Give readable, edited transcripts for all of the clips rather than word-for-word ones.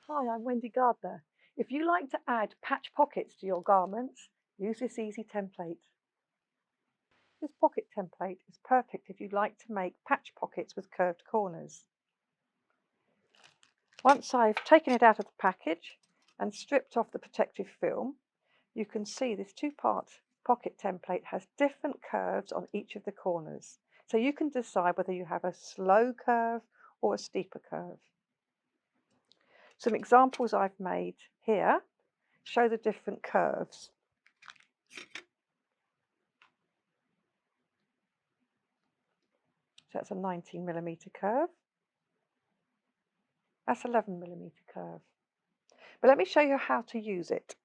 Hi, I'm Wendy Gardner. If you like to add patch pockets to your garments, use this easy template. This pocket template is perfect if you like to make patch pockets with curved corners. Once I've taken it out of the package and stripped off the protective film, you can see this two-part pocket template has different curves on each of the corners. So you can decide whether you have a slow curve or a steeper curve. Some examples I've made here show the different curves. So that's a 19mm curve. That's 11mm curve. But let me show you how to use it.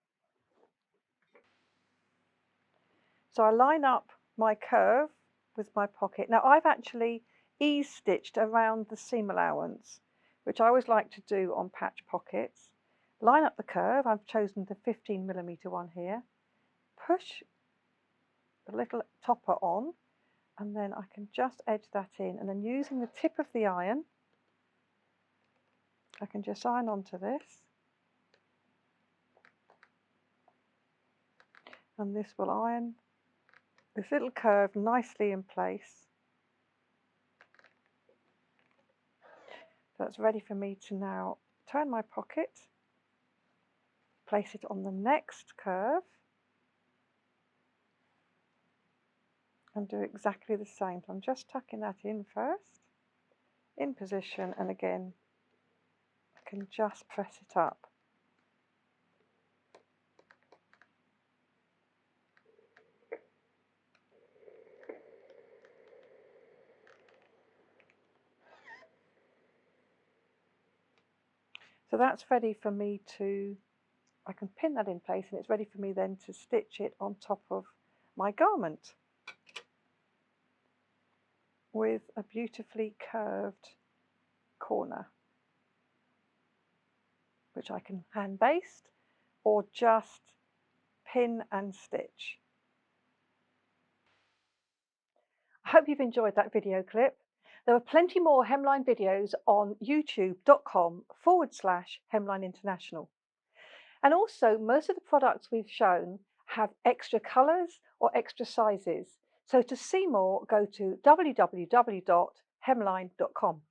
So I line up my curve with my pocket. Now I've actually ease stitched around the seam allowance, which I always like to do on patch pockets. Line up the curve. I've chosen the 15mm one here. Push the little topper on, and then I can just edge that in, and then using the tip of the iron, I can just iron onto this, and this will iron this little curve nicely in place. So it's ready for me to now turn my pocket, place it on the next curve, and do exactly the same. So I'm just tucking that in first, in position, and again I can just press it up. So that's ready for me to, I can pin that in place, and it's ready for me then to stitch it on top of my garment with a beautifully curved corner, which I can hand baste or just pin and stitch. I hope you've enjoyed that video clip. There are plenty more Hemline videos on youtube.com/Hemline International. And also, most of the products we've shown have extra colours or extra sizes. So to see more, go to www.hemline.com.